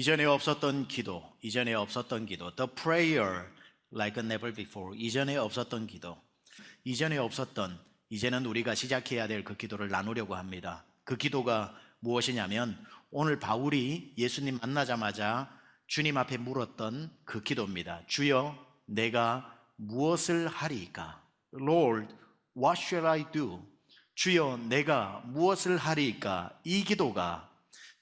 이전에 없었던 기도, 이전에 없었던 기도, the prayer like never before. 이전에 없었던 기도, 이전에 없었던, 이제는 우리가 시작해야 될 그 기도를 나누려고 합니다. 그 기도가 무엇이냐면 오늘 바울이 예수님 만나자마자 주님 앞에 물었던 그 기도입니다. 주여, 내가 무엇을 하리이까? Lord, what shall I do? 주여, 내가 무엇을 하리이까? 이 기도가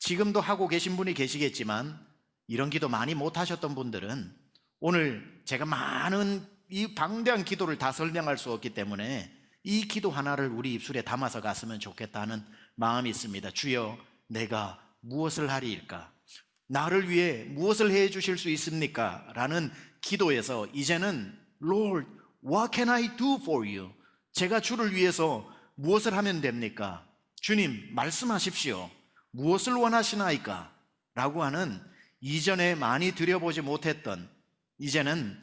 지금도 하고 계신 분이 계시겠지만 이런 기도 많이 못 하셨던 분들은 오늘 제가 많은 이 방대한 기도를 다 설명할 수 없기 때문에 이 기도 하나를 우리 입술에 담아서 갔으면 좋겠다는 마음이 있습니다. 주여, 내가 무엇을 하리일까? 나를 위해 무엇을 해 주실 수 있습니까? 라는 기도에서 이제는 Lord, what can I do for you? 제가 주를 위해서 무엇을 하면 됩니까? 주님, 말씀하십시오. 무엇을 원하시나이까? 라고 하는 이전에 많이 드려보지 못했던, 이제는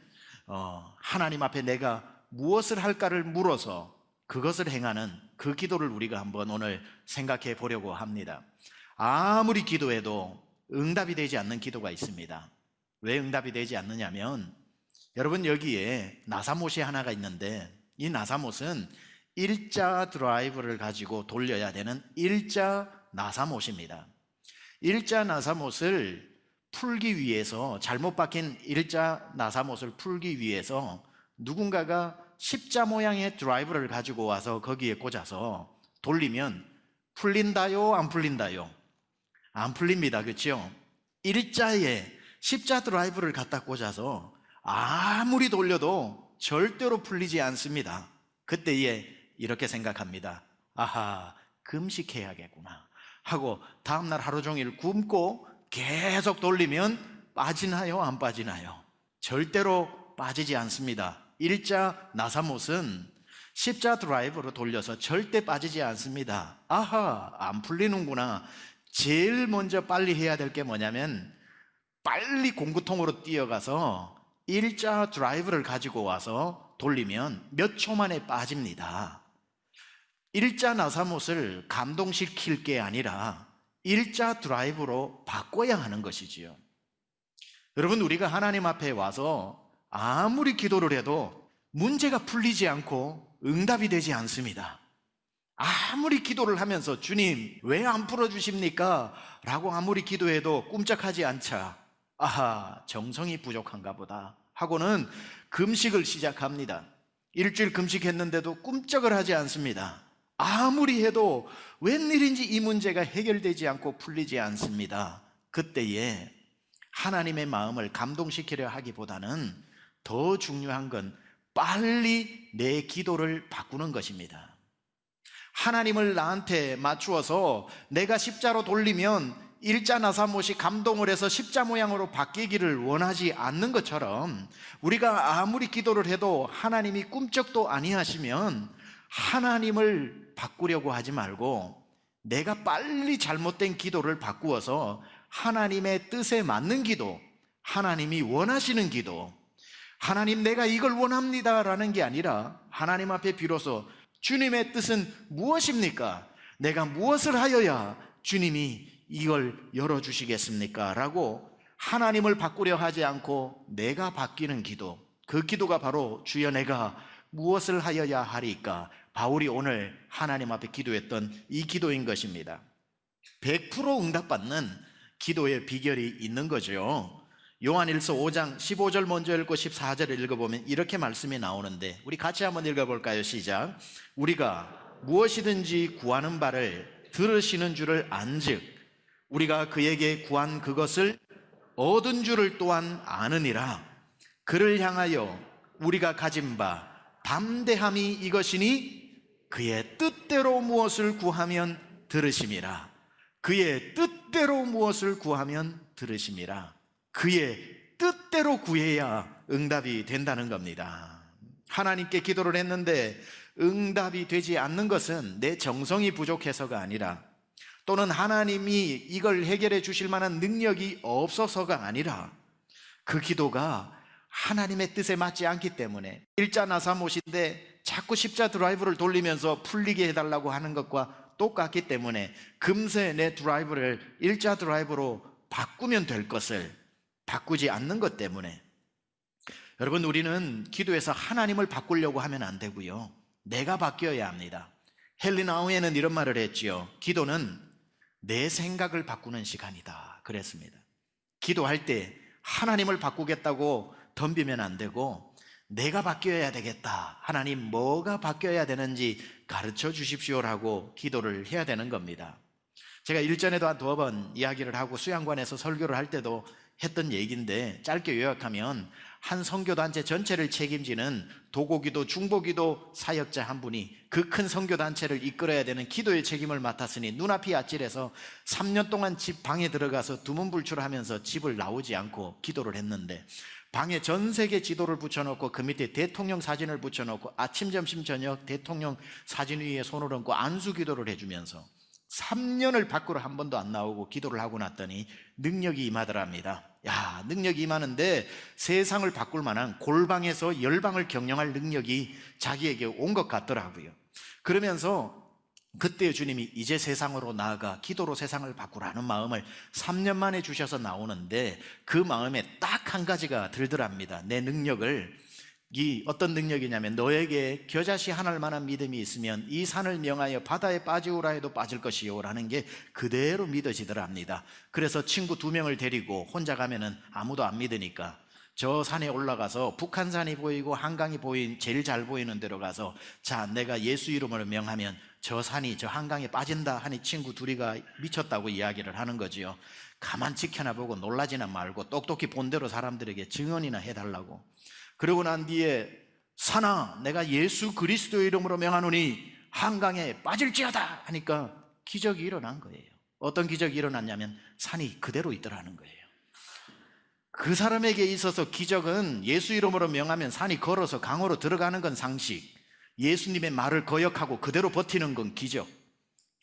하나님 앞에 내가 무엇을 할까를 물어서 그것을 행하는 그 기도를 우리가 한번 오늘 생각해 보려고 합니다. 아무리 기도해도 응답이 되지 않는 기도가 있습니다. 왜 응답이 되지 않느냐면, 여러분, 여기에 나사못이 하나가 있는데 이 나사못은 일자 드라이브를 가지고 돌려야 되는 일자 나사못입니다. 일자 나사못을 풀기 위해서, 잘못 박힌 일자 나사못을 풀기 위해서 누군가가 십자 모양의 드라이브를 가지고 와서 거기에 꽂아서 돌리면 풀린다요? 안 풀린다요? 안 풀립니다. 그렇죠? 일자에 십자 드라이브를 갖다 꽂아서 아무리 돌려도 절대로 풀리지 않습니다. 그때에 이렇게 생각합니다. 아하, 금식해야겠구나 하고 다음날 하루 종일 굶고 계속 돌리면 빠지나요? 안 빠지나요? 절대로 빠지지 않습니다. 일자 나사못은 십자 드라이브로 돌려서 절대 빠지지 않습니다. 아하, 안 풀리는구나. 제일 먼저 빨리 해야 될 게 뭐냐면 빨리 공구통으로 뛰어가서 일자 드라이브를 가지고 와서 돌리면 몇 초 만에 빠집니다. 일자 나사못을 감동시킬 게 아니라 일자 드라이브로 바꿔야 하는 것이지요. 여러분, 우리가 하나님 앞에 와서 아무리 기도를 해도 문제가 풀리지 않고 응답이 되지 않습니다. 아무리 기도를 하면서 주님 왜 안 풀어주십니까? 라고 아무리 기도해도 꿈쩍하지 않자, 아하, 정성이 부족한가 보다 하고는 금식을 시작합니다. 일주일 금식했는데도 꿈쩍을 하지 않습니다. 아무리 해도 웬일인지 이 문제가 해결되지 않고 풀리지 않습니다. 그때에 하나님의 마음을 감동시키려 하기보다는 더 중요한 건 빨리 내 기도를 바꾸는 것입니다. 하나님을 나한테 맞추어서 내가 십자로 돌리면 일자 나사못이 감동을 해서 십자 모양으로 바뀌기를 원하지 않는 것처럼, 우리가 아무리 기도를 해도 하나님이 꿈쩍도 아니하시면 하나님을 바꾸려고 하지 말고 내가 빨리 잘못된 기도를 바꾸어서 하나님의 뜻에 맞는 기도, 하나님이 원하시는 기도, 하나님 내가 이걸 원합니다 라는 게 아니라 하나님 앞에 비로소 주님의 뜻은 무엇입니까? 내가 무엇을 하여야 주님이 이걸 열어주시겠습니까? 라고 하나님을 바꾸려 하지 않고 내가 바뀌는 기도, 그 기도가 바로 주여 내가 무엇을 하여야 하리까? 바울이 오늘 하나님 앞에 기도했던 이 기도인 것입니다. 100% 응답받는 기도의 비결이 있는 거죠. 요한일서 5장 15절 먼저 읽고 14절을 읽어보면 이렇게 말씀이 나오는데, 우리 같이 한번 읽어볼까요? 시작. 우리가 무엇이든지 구하는 바를 들으시는 줄을 안즉 우리가 그에게 구한 그것을 얻은 줄을 또한 아느니라. 그를 향하여 우리가 가진 바 담대함이 이것이니 그의 뜻대로 무엇을 구하면 들으심이라. 그의 뜻대로 무엇을 구하면 들으심이라. 그의 뜻대로 구해야 응답이 된다는 겁니다. 하나님께 기도를 했는데 응답이 되지 않는 것은 내 정성이 부족해서가 아니라, 또는 하나님이 이걸 해결해 주실 만한 능력이 없어서가 아니라, 그 기도가 하나님의 뜻에 맞지 않기 때문에, 일자 나사못인데 자꾸 십자 드라이브를 돌리면서 풀리게 해달라고 하는 것과 똑같기 때문에 금세 내 드라이브를 일자 드라이브로 바꾸면 될 것을 바꾸지 않는 것 때문에, 여러분, 우리는 기도에서 하나님을 바꾸려고 하면 안 되고요, 내가 바뀌어야 합니다. 헨리 나우에는 이런 말을 했지요. 기도는 내 생각을 바꾸는 시간이다 그랬습니다. 기도할 때 하나님을 바꾸겠다고 덤비면 안 되고, 내가 바뀌어야 되겠다, 하나님 뭐가 바뀌어야 되는지 가르쳐 주십시오라고 기도를 해야 되는 겁니다. 제가 일전에도 한 2번 이야기를 하고 수양관에서 설교를 할 때도 했던 얘기인데, 짧게 요약하면 한 선교단체 전체를 책임지는 도고기도 중보기도 사역자 한 분이 그 큰 선교단체를 이끌어야 되는 기도의 책임을 맡았으니 눈앞이 아찔해서 3년 동안 집 방에 들어가서 두문불출하면서 집을 나오지 않고 기도를 했는데, 방에 전 세계 지도를 붙여놓고 그 밑에 대통령 사진을 붙여놓고 아침 점심 저녁 대통령 사진 위에 손을 얹고 안수 기도를 해주면서 3년을 밖으로 한 번도 안 나오고 기도를 하고 났더니 능력이 임하더랍니다. 야, 능력이 임하는데 세상을 바꿀 만한 골방에서 열방을 경영할 능력이 자기에게 온 것 같더라고요. 그러면서 그때 주님이 이제 세상으로 나아가 기도로 세상을 바꾸라는 마음을 3년 만에 주셔서 나오는데, 그 마음에 딱 한 가지가 들더랍니다. 내 능력을, 이 어떤 능력이냐면, 너에게 겨자씨 하나를 만한 믿음이 있으면 이 산을 명하여 바다에 빠지오라 해도 빠질 것이요 라는 게 그대로 믿어지더랍니다. 그래서 친구 2명을 데리고 혼자 가면은 아무도 안 믿으니까 저 산에 올라가서 북한산이 보이고 한강이 제일 잘 보이는 데로 가서, 자, 내가 예수 이름으로 명하면 저 산이 저 한강에 빠진다 하니 친구 2이가 미쳤다고 이야기를 하는 거지요. 가만 지켜나 보고 놀라지나 말고 똑똑히 본대로 사람들에게 증언이나 해달라고. 그러고 난 뒤에, 산아, 내가 예수 그리스도 이름으로 명하노니 한강에 빠질지어다 하니까 기적이 일어난 거예요. 어떤 기적이 일어났냐면 산이 그대로 있더라는 거예요. 그 사람에게 있어서 기적은, 예수 이름으로 명하면 산이 걸어서 강으로 들어가는 건 상식, 예수님의 말을 거역하고 그대로 버티는 건 기적.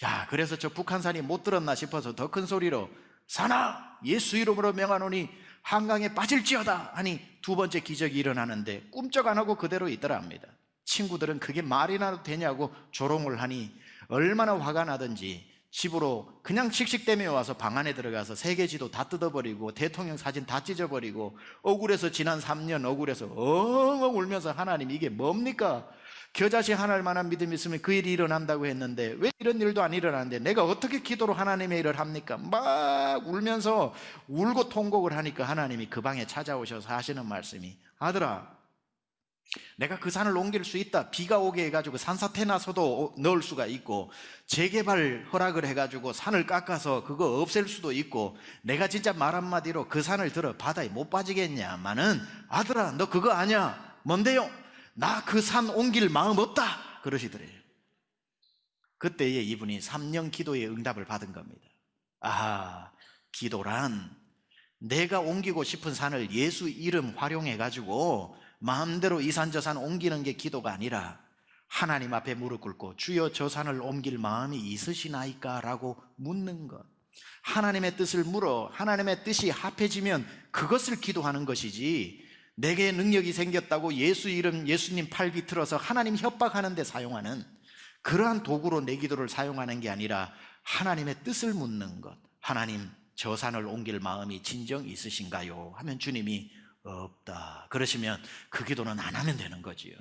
야, 그래서 저 북한산이 못 들었나 싶어서 더 큰 소리로, 산아, 예수 이름으로 명하노니 한강에 빠질지어다 하니 2번째 기적이 일어나는데 꿈쩍 안 하고 그대로 있더랍니다. 친구들은 그게 말이나 되냐고 조롱을 하니 얼마나 화가 나든지 집으로 그냥 씩씩대며 와서 방 안에 들어가서 세계지도 다 뜯어버리고 대통령 사진 다 찢어버리고, 억울해서 지난 3년 억울해서 엉엉 울면서, 하나님 이게 뭡니까? 겨자씨 하나를 만한 믿음이 있으면 그 일이 일어난다고 했는데 왜 이런 일도 안 일어나는데 내가 어떻게 기도로 하나님의 일을 합니까? 막 울면서 울고 통곡을 하니까 하나님이 그 방에 찾아오셔서 하시는 말씀이, 아들아, 내가 그 산을 옮길 수 있다. 비가 오게 해가지고 산사태 나서도 넣을 수가 있고, 재개발 허락을 해가지고 산을 깎아서 그거 없앨 수도 있고, 내가 진짜 말 한마디로 그 산을 들어 바다에 못 빠지겠냐마는, 아들아, 너 그거 아냐? 뭔데요? 나 그 산 옮길 마음 없다 그러시더래요. 그때에 이분이 3년 기도의 응답을 받은 겁니다. 아, 기도란 내가 옮기고 싶은 산을 예수 이름 활용해가지고 마음대로 이 산 저 산 옮기는 게 기도가 아니라, 하나님 앞에 무릎 꿇고 주여 저 산을 옮길 마음이 있으시나이까? 라고 묻는 것. 하나님의 뜻을 물어 하나님의 뜻이 합해지면 그것을 기도하는 것이지, 내게 능력이 생겼다고 예수 이름 예수님 팔 비틀어서 하나님 협박하는 데 사용하는 그러한 도구로 내 기도를 사용하는 게 아니라 하나님의 뜻을 묻는 것. 하나님, 저 산을 옮길 마음이 진정 있으신가요? 하면 주님이 없다 그러시면 그 기도는 안 하면 되는 거지요.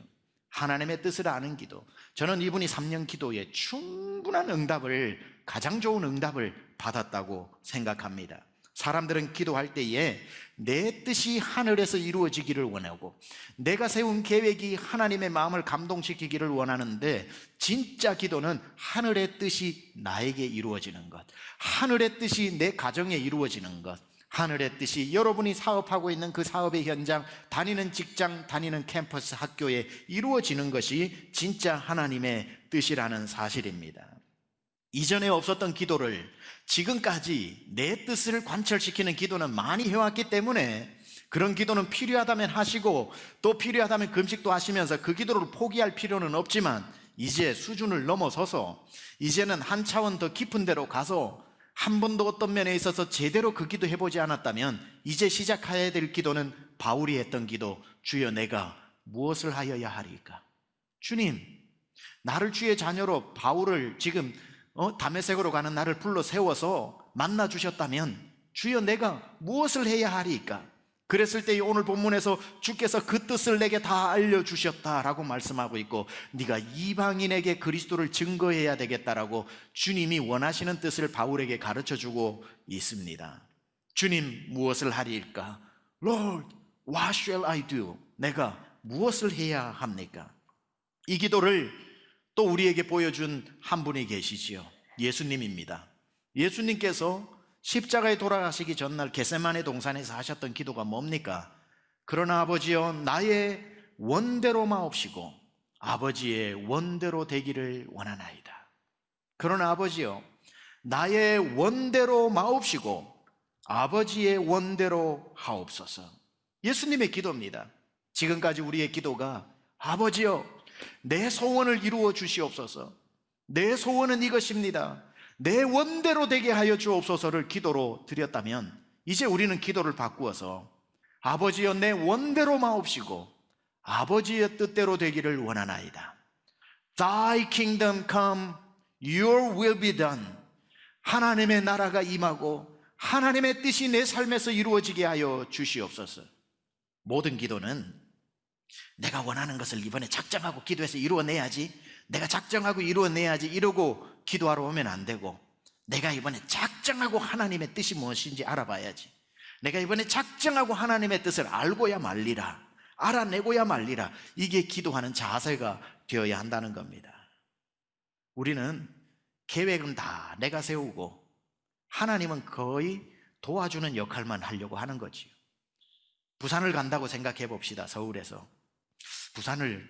하나님의 뜻을 아는 기도. 저는 이분이 3년 기도에 충분한 응답을, 가장 좋은 응답을 받았다고 생각합니다. 사람들은 기도할 때에 내 뜻이 하늘에서 이루어지기를 원하고 내가 세운 계획이 하나님의 마음을 감동시키기를 원하는데, 진짜 기도는 하늘의 뜻이 나에게 이루어지는 것, 하늘의 뜻이 내 가정에 이루어지는 것, 하늘의 뜻이 여러분이 사업하고 있는 그 사업의 현장, 다니는 직장, 다니는 캠퍼스 학교에 이루어지는 것이 진짜 하나님의 뜻이라는 사실입니다. 이전에 없었던 기도를 지금까지 내 뜻을 관철시키는 기도는 많이 해왔기 때문에, 그런 기도는 필요하다면 하시고 또 필요하다면 금식도 하시면서 그 기도를 포기할 필요는 없지만, 이제 수준을 넘어서서 이제는 한 차원 더 깊은 데로 가서 한 번도 어떤 면에 있어서 제대로 그 기도 해보지 않았다면, 이제 시작해야 될 기도는 바울이 했던 기도, 주여 내가 무엇을 하여야 하리까? 주님, 나를 주의 자녀로 바울을 지금 다메섹으로 가는 나를 불러 세워서 만나 주셨다면 주여 내가 무엇을 해야 하리까? 그랬을 때 오늘 본문에서 주께서 그 뜻을 내게 다 알려주셨다라고 말씀하고 있고, 네가 이방인에게 그리스도를 증거해야 되겠다라고 주님이 원하시는 뜻을 바울에게 가르쳐주고 있습니다. 주님 무엇을 하리일까? Lord, what shall I do? 내가 무엇을 해야 합니까? 이 기도를 또 우리에게 보여준 한 분이 계시지요. 예수님입니다. 예수님께서 십자가에 돌아가시기 전날 겟세마네 동산에서 하셨던 기도가 뭡니까? 그러나 아버지여 나의 원대로 마옵시고 아버지의 원대로 되기를 원하나이다. 그러나 아버지여 나의 원대로 마옵시고 아버지의 원대로 하옵소서. 예수님의 기도입니다. 지금까지 우리의 기도가 아버지여 내 소원을 이루어 주시옵소서, 내 소원은 이것입니다, 내 원대로 되게 하여 주옵소서를 기도로 드렸다면, 이제 우리는 기도를 바꾸어서 아버지여 내 원대로 마옵시고 아버지의 뜻대로 되기를 원하나이다. Thy kingdom come, your will be done. 하나님의 나라가 임하고 하나님의 뜻이 내 삶에서 이루어지게 하여 주시옵소서. 모든 기도는 내가 원하는 것을 이번에 작정하고 기도해서 이루어내야지, 내가 작정하고 이루어내야지 이러고 기도하러 오면 안 되고, 내가 이번에 작정하고 하나님의 뜻이 무엇인지 알아봐야지, 내가 이번에 작정하고 하나님의 뜻을 알고야 말리라, 알아내고야 말리라, 이게 기도하는 자세가 되어야 한다는 겁니다. 우리는 계획은 다 내가 세우고 하나님은 거의 도와주는 역할만 하려고 하는 거지요. 부산을 간다고 생각해 봅시다. 서울에서 부산을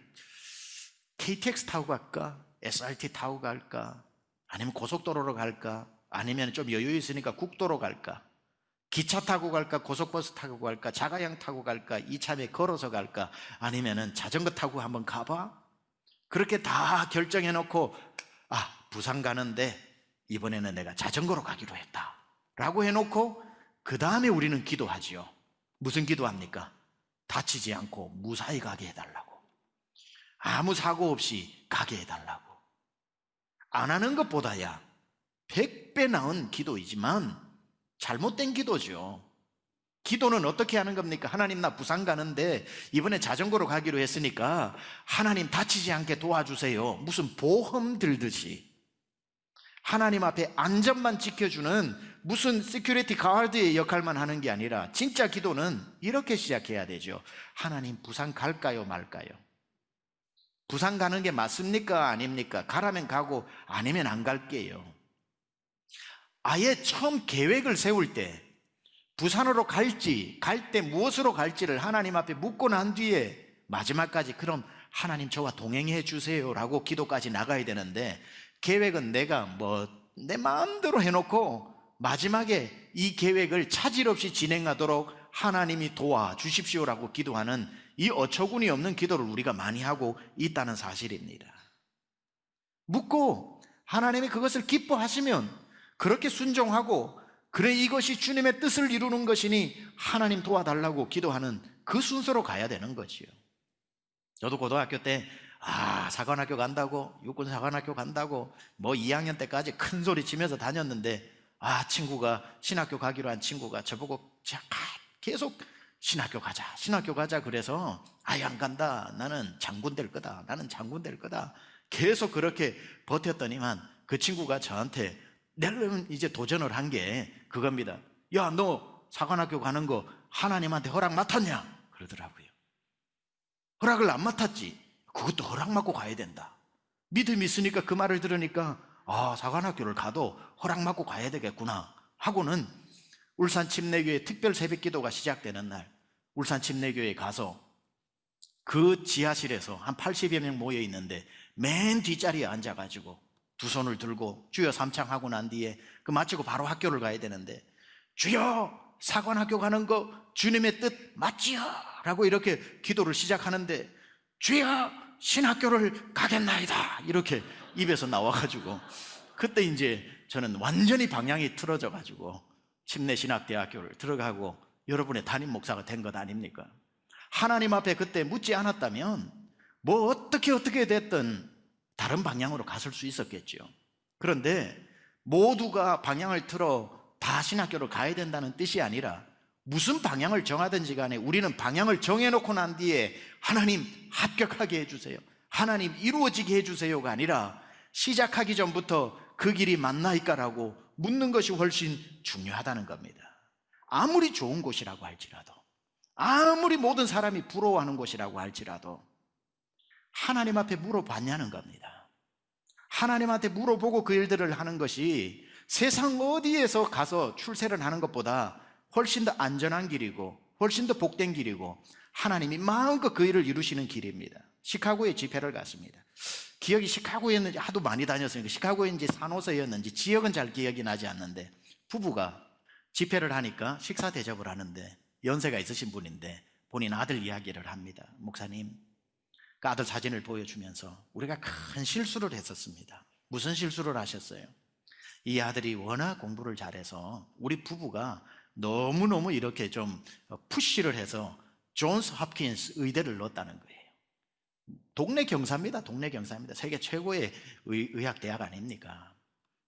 KTX 타고 갈까? SRT 타고 갈까? 아니면 고속도로로 갈까? 아니면 좀 여유 있으니까 국도로 갈까? 기차 타고 갈까? 고속버스 타고 갈까? 자가용 타고 갈까? 이참에 걸어서 갈까? 아니면 자전거 타고 한번 가봐? 그렇게 다 결정해 놓고, 부산 가는데 이번에는 내가 자전거로 가기로 했다 라고 해놓고 그 다음에 우리는 기도하지요. 무슨 기도합니까? 다치지 않고 무사히 가게 해달라고, 아무 사고 없이 가게 해달라고. 안 하는 것보다야 100배 나은 기도이지만 잘못된 기도죠. 기도는 어떻게 하는 겁니까? 하나님 나 부산 가는데 이번에 자전거로 가기로 했으니까 하나님 다치지 않게 도와주세요. 무슨 보험 들듯이 하나님 앞에 안전만 지켜주는 무슨 시큐리티 가드의 역할만 하는 게 아니라, 진짜 기도는 이렇게 시작해야 되죠. 하나님 부산 갈까요 말까요? 부산 가는 게 맞습니까 아닙니까? 가라면 가고 아니면 안 갈게요. 아예 처음 계획을 세울 때 부산으로 갈지, 갈 때 무엇으로 갈지를 하나님 앞에 묻고 난 뒤에 마지막까지 그럼 하나님 저와 동행해 주세요 라고 기도까지 나가야 되는데, 계획은 내가 내 마음대로 해놓고 마지막에 이 계획을 차질 없이 진행하도록 하나님이 도와주십시오라고 기도하는 이 어처구니 없는 기도를 우리가 많이 하고 있다는 사실입니다. 묻고 하나님이 그것을 기뻐하시면 그렇게 순종하고, 그래 이것이 주님의 뜻을 이루는 것이니 하나님 도와달라고 기도하는 그 순서로 가야 되는 거지요. 저도 고등학교 때 사관학교 간다고, 육군 사관학교 간다고 2학년 때까지 큰 소리 치면서 다녔는데, 친구가 신학교 가기로 한 친구가 저보고 계속 신학교 가자 그래서 안 간다, 나는 장군 될 거다, 나는 장군 될 거다 계속 그렇게 버텼더니만 그 친구가 저한테 내려면 이제 도전을 한 게 그겁니다. 야, 너 사관학교 가는 거 하나님한테 허락 맡았냐? 그러더라고요. 허락을 안 맡았지. 그것도 허락 받고 가야 된다. 믿음이 있으니까 그 말을 들으니까 사관학교를 가도 허락 받고 가야 되겠구나 하고는 울산 침례교회 특별 새벽 기도가 시작되는 날, 울산 침례교회에 가서 그 지하실에서 한 80여 명 모여 있는데 맨 뒷자리에 앉아가지고 두 손을 들고 주여 삼창하고 난 뒤에 그 마치고 바로 학교를 가야 되는데, 주여 사관학교 가는 거 주님의 뜻 맞지요? 라고 이렇게 기도를 시작하는데, 주여 신학교를 가겠나이다 이렇게 입에서 나와가지고, 그때 이제 저는 완전히 방향이 틀어져 가지고 침례신학대학교를 들어가고 여러분의 담임 목사가 된 것 아닙니까? 하나님 앞에 그때 묻지 않았다면 어떻게 됐든 다른 방향으로 갔을 수 있었겠죠. 그런데 모두가 방향을 틀어 다 신학교를 가야 된다는 뜻이 아니라 무슨 방향을 정하든지 간에 우리는 방향을 정해놓고 난 뒤에 하나님 합격하게 해주세요, 하나님 이루어지게 해주세요가 아니라 시작하기 전부터 그 길이 맞나이까라고 묻는 것이 훨씬 중요하다는 겁니다. 아무리 좋은 곳이라고 할지라도, 아무리 모든 사람이 부러워하는 곳이라고 할지라도 하나님 앞에 물어봤냐는 겁니다. 하나님한테 물어보고 그 일들을 하는 것이 세상 어디에서 가서 출세를 하는 것보다 훨씬 더 안전한 길이고 훨씬 더 복된 길이고 하나님이 마음껏 그 일을 이루시는 길입니다. 시카고에 집회를 갔습니다. 기억이 시카고였는지 하도 많이 다녔으니까 시카고인지 산호세였는지 지역은 잘 기억이 나지 않는데, 부부가 집회를 하니까 식사 대접을 하는데 연세가 있으신 분인데 본인 아들 이야기를 합니다. 목사님, 그 아들 사진을 보여주면서 우리가 큰 실수를 했었습니다. 무슨 실수를 하셨어요? 이 아들이 워낙 공부를 잘해서 우리 부부가 너무너무 이렇게 좀 푸시를 해서 존스 홉킨스 의대를 넣었다는 거예요. 동네 경사입니다. 동네 경사입니다. 세계 최고의 의학대학 아닙니까?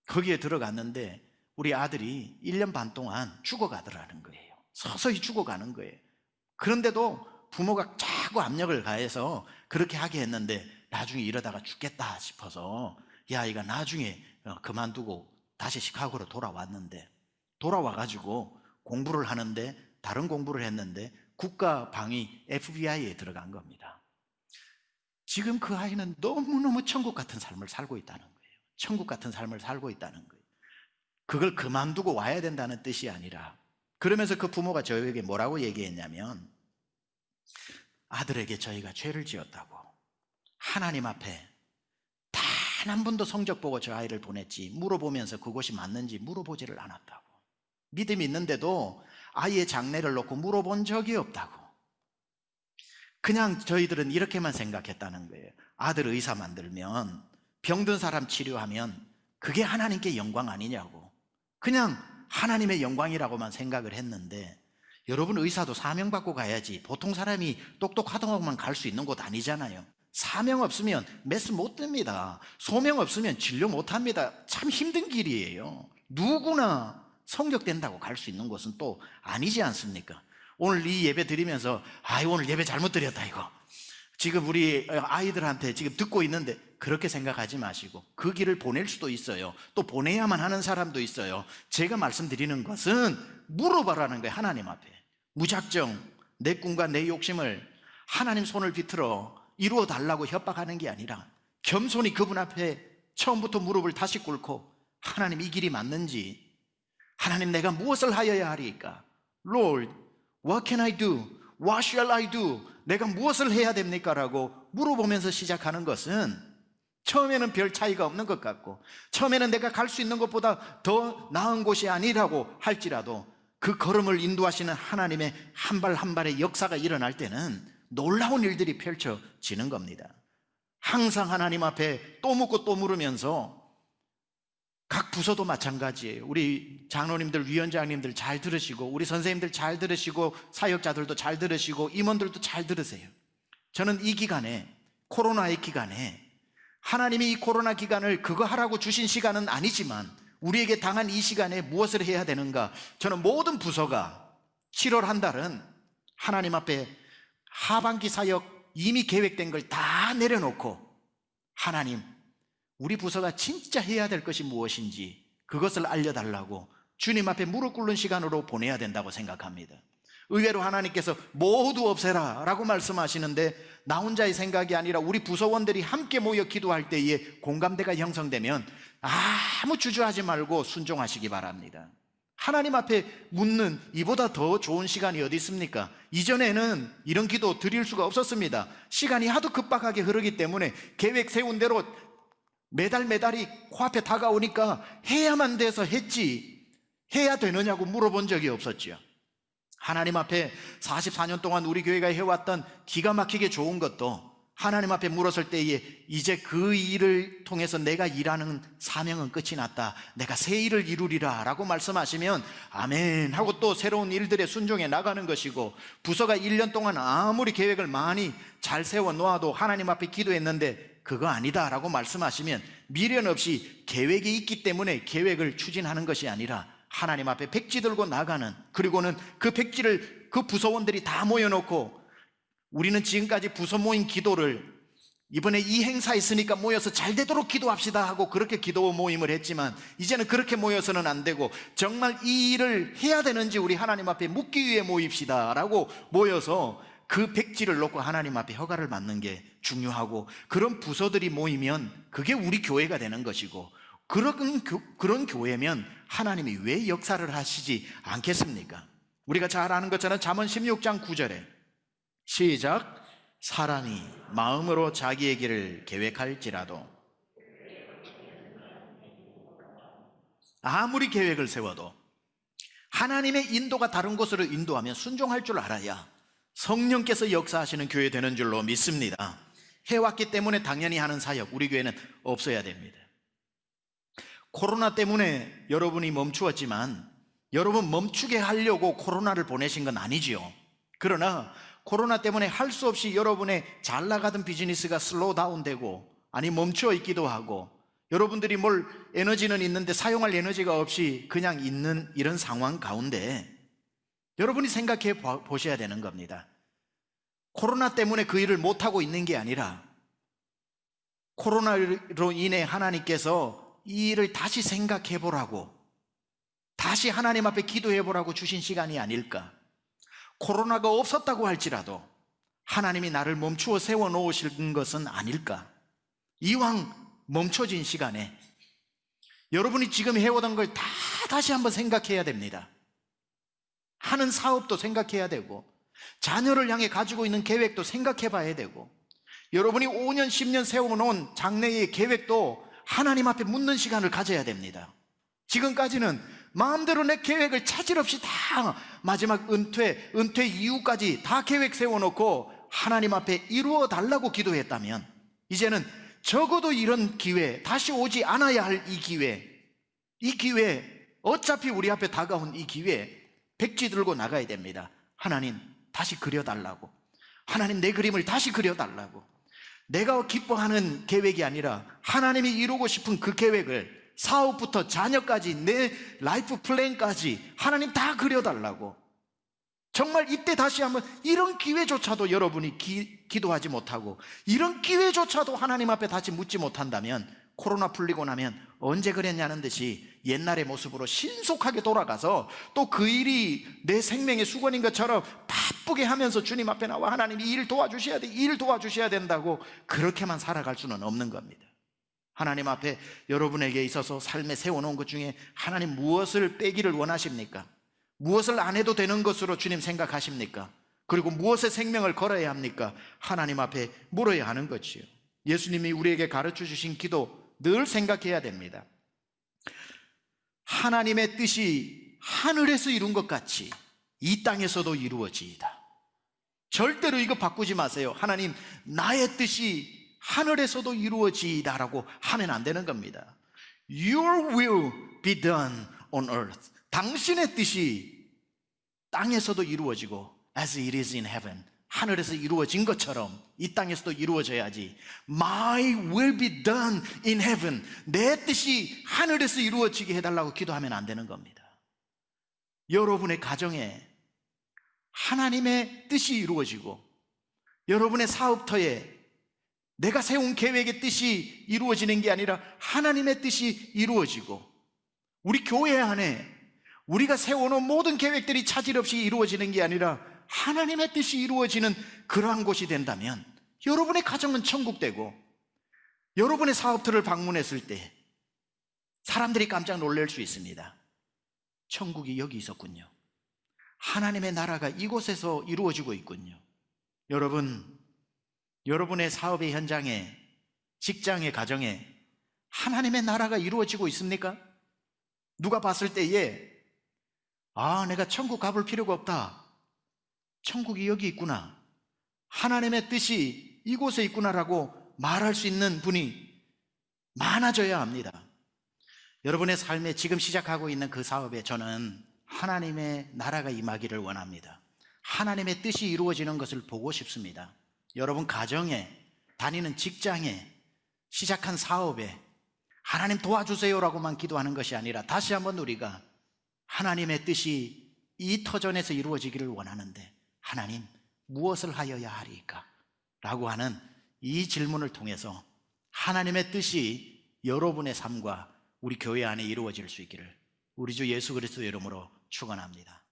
거기에 들어갔는데 우리 아들이 1년 반 동안 죽어가더라는 거예요. 서서히 죽어가는 거예요. 그런데도 부모가 자꾸 압력을 가해서 그렇게 하게 했는데 나중에 이러다가 죽겠다 싶어서 이 아이가 나중에 그만두고 다시 시카고로 돌아왔는데, 돌아와가지고 공부를 하는데 다른 공부를 했는데 국가방위 FBI에 들어간 겁니다. 지금 그 아이는 너무너무 천국 같은 삶을 살고 있다는 거예요. 천국 같은 삶을 살고 있다는 거예요. 그걸 그만두고 와야 된다는 뜻이 아니라, 그러면서 그 부모가 저에게 뭐라고 얘기했냐면, 아들에게 저희가 죄를 지었다고 하나님 앞에 단 한 번도 성적 보고 저 아이를 보냈지 물어보면서 그것이 맞는지 물어보지를 않았다고, 믿음이 있는데도 아이의 장래를 놓고 물어본 적이 없다고, 그냥 저희들은 이렇게만 생각했다는 거예요. 아들 의사 만들면, 병든 사람 치료하면 그게 하나님께 영광 아니냐고, 그냥 하나님의 영광이라고만 생각을 했는데, 여러분 의사도 사명받고 가야지 보통 사람이 똑똑하다고만 갈 수 있는 곳 아니잖아요. 사명 없으면 메스 못 듭니다. 소명 없으면 진료 못 합니다. 참 힘든 길이에요. 누구나 성적된다고 갈 수 있는 곳은 또 아니지 않습니까? 오늘 이 예배 드리면서 오늘 예배 잘못 드렸다 이거 지금 우리 아이들한테 지금 듣고 있는데, 그렇게 생각하지 마시고 그 길을 보낼 수도 있어요. 또 보내야만 하는 사람도 있어요. 제가 말씀드리는 것은 물어봐라는 거예요. 하나님 앞에 무작정 내 꿈과 내 욕심을 하나님 손을 비틀어 이루어 달라고 협박하는 게 아니라 겸손히 그분 앞에 처음부터 무릎을 다시 꿇고, 하나님 이 길이 맞는지, 하나님 내가 무엇을 하여야 하리까? Lord, what can I do? What shall I do? 내가 무엇을 해야 됩니까? 라고 물어보면서 시작하는 것은 처음에는 별 차이가 없는 것 같고, 처음에는 내가 갈 수 있는 것보다 더 나은 곳이 아니라고 할지라도 그 걸음을 인도하시는 하나님의 한 발 한 발의 역사가 일어날 때는 놀라운 일들이 펼쳐지는 겁니다. 항상 하나님 앞에 또 묻고 또 물으면서, 각 부서도 마찬가지예요. 우리 장로님들, 위원장님들 잘 들으시고, 우리 선생님들 잘 들으시고, 사역자들도 잘 들으시고, 임원들도 잘 들으세요. 저는 이 기간에, 코로나의 기간에, 하나님이 이 코로나 기간을 그거 하라고 주신 시간은 아니지만 우리에게 당한 이 시간에 무엇을 해야 되는가, 저는 모든 부서가 7월 한 달은 하나님 앞에 하반기 사역 이미 계획된 걸 다 내려놓고, 하나님 우리 부서가 진짜 해야 될 것이 무엇인지 그것을 알려달라고 주님 앞에 무릎 꿇는 시간으로 보내야 된다고 생각합니다. 의외로 하나님께서 모두 없애라 라고 말씀하시는데, 나 혼자의 생각이 아니라 우리 부서원들이 함께 모여 기도할 때에 공감대가 형성되면 아무 주저하지 말고 순종하시기 바랍니다. 하나님 앞에 묻는 이보다 더 좋은 시간이 어디 있습니까? 이전에는 이런 기도 드릴 수가 없었습니다. 시간이 하도 급박하게 흐르기 때문에 계획 세운 대로 매달이 코앞에 다가오니까 해야만 돼서 했지, 해야 되느냐고 물어본 적이 없었지요. 하나님 앞에 44년 동안 우리 교회가 해왔던 기가 막히게 좋은 것도 하나님 앞에 물었을 때에 이제 그 일을 통해서 내가 일하는 사명은 끝이 났다, 내가 새 일을 이루리라 라고 말씀하시면 아멘 하고 또 새로운 일들에 순종해 나가는 것이고, 부서가 1년 동안 아무리 계획을 많이 잘 세워 놓아도 하나님 앞에 기도했는데 그거 아니다 라고 말씀하시면 미련 없이 계획이 있기 때문에 계획을 추진하는 것이 아니라 하나님 앞에 백지 들고 나가는, 그리고는 그 백지를 그 부서원들이 다 모여놓고, 우리는 지금까지 부서 모임 기도를 이번에 이 행사 있으니까 모여서 잘 되도록 기도합시다 하고 그렇게 기도 모임을 했지만, 이제는 그렇게 모여서는 안 되고 정말 이 일을 해야 되는지 우리 하나님 앞에 묻기 위해 모입시다 라고 모여서 그 백지를 놓고 하나님 앞에 허가를 받는 게 중요하고, 그런 부서들이 모이면 그게 우리 교회가 되는 것이고, 그런 교회면 하나님이 왜 역사를 하시지 않겠습니까? 우리가 잘 아는 것처럼 잠언 16장 9절에 시작, 사람이 마음으로 자기의 길을 계획할지라도, 아무리 계획을 세워도 하나님의 인도가 다른 곳으로 인도하면 순종할 줄 알아야 성령께서 역사하시는 교회 되는 줄로 믿습니다. 해왔기 때문에 당연히 하는 사역, 우리 교회는 없어야 됩니다. 코로나 때문에 여러분이 멈추었지만, 여러분 멈추게 하려고 코로나를 보내신 건 아니지요. 그러나 코로나 때문에 할 수 없이 여러분의 잘 나가던 비즈니스가 슬로우 다운되고, 아니 멈춰 있기도 하고, 여러분들이 뭘 에너지는 있는데 사용할 에너지가 없이 그냥 있는 이런 상황 가운데 여러분이 생각해 보셔야 되는 겁니다. 코로나 때문에 그 일을 못하고 있는 게 아니라 코로나로 인해 하나님께서 이 일을 다시 생각해 보라고, 다시 하나님 앞에 기도해 보라고 주신 시간이 아닐까. 코로나가 없었다고 할지라도 하나님이 나를 멈추어 세워 놓으신 것은 아닐까. 이왕 멈춰진 시간에 여러분이 지금 해오던 걸 다 다시 한번 생각해야 됩니다. 하는 사업도 생각해야 되고, 자녀를 향해 가지고 있는 계획도 생각해 봐야 되고, 여러분이 5년 10년 세워놓은 장래의 계획도 하나님 앞에 묻는 시간을 가져야 됩니다. 지금까지는 마음대로 내 계획을 차질 없이 다 마지막 은퇴 이후까지 다 계획 세워놓고 하나님 앞에 이루어 달라고 기도했다면, 이제는 적어도 이런 기회, 다시 오지 않아야 할 이 기회, 어차피 우리 앞에 다가온 이 기회 백지 들고 나가야 됩니다. 하나님 다시 그려달라고, 하나님 내 그림을 다시 그려달라고. 내가 기뻐하는 계획이 아니라 하나님이 이루고 싶은 그 계획을, 사업부터 자녀까지 내 라이프 플랜까지 하나님 다 그려달라고. 정말 이때 다시 한번 이런 기회조차도 여러분이 기도하지 못하고, 이런 기회조차도 하나님 앞에 다시 묻지 못한다면, 코로나 풀리고 나면 언제 그랬냐는 듯이 옛날의 모습으로 신속하게 돌아가서 또 그 일이 내 생명의 수건인 것처럼 바쁘게 하면서 주님 앞에 나와 하나님 이 일 도와주셔야 돼, 이 일 도와주셔야 된다고 그렇게만 살아갈 수는 없는 겁니다. 하나님 앞에 여러분에게 있어서 삶에 세워놓은 것 중에 하나님 무엇을 빼기를 원하십니까? 무엇을 안 해도 되는 것으로 주님 생각하십니까? 그리고 무엇에 생명을 걸어야 합니까? 하나님 앞에 물어야 하는 것이요. 예수님이 우리에게 가르쳐 주신 기도 늘 생각해야 됩니다. 하나님의 뜻이 하늘에서 이룬 것 같이 이 땅에서도 이루어지이다. 절대로 이거 바꾸지 마세요. 하나님 나의 뜻이 하늘에서도 이루어지이다라고 하면 안 되는 겁니다. Your will be done on earth. 당신의 뜻이 땅에서도 이루어지고 as it is in heaven. 하늘에서 이루어진 것처럼 이 땅에서도 이루어져야지. My will be done in heaven. 내 뜻이 하늘에서 이루어지게 해달라고 기도하면 안 되는 겁니다. 여러분의 가정에 하나님의 뜻이 이루어지고, 여러분의 사업터에 내가 세운 계획의 뜻이 이루어지는 게 아니라 하나님의 뜻이 이루어지고, 우리 교회 안에 우리가 세워놓은 모든 계획들이 차질 없이 이루어지는 게 아니라 하나님의 뜻이 이루어지는 그러한 곳이 된다면 여러분의 가정은 천국 되고, 여러분의 사업터를 방문했을 때 사람들이 깜짝 놀랄 수 있습니다. 천국이 여기 있었군요. 하나님의 나라가 이곳에서 이루어지고 있군요. 여러분, 여러분의 사업의 현장에, 직장의 가정에 하나님의 나라가 이루어지고 있습니까? 누가 봤을 때에 내가 천국 가볼 필요가 없다, 천국이 여기 있구나, 하나님의 뜻이 이곳에 있구나라고 말할 수 있는 분이 많아져야 합니다. 여러분의 삶에 지금 시작하고 있는 그 사업에 저는 하나님의 나라가 임하기를 원합니다. 하나님의 뜻이 이루어지는 것을 보고 싶습니다. 여러분 가정에, 다니는 직장에, 시작한 사업에 하나님 도와주세요라고만 기도하는 것이 아니라 다시 한번 우리가 하나님의 뜻이 이 터전에서 이루어지기를 원하는데 하나님 무엇을 하여야 하리까? 라고 하는 이 질문을 통해서 하나님의 뜻이 여러분의 삶과 우리 교회 안에 이루어질 수 있기를 우리 주 예수 그리스도의 이름으로 축원합니다.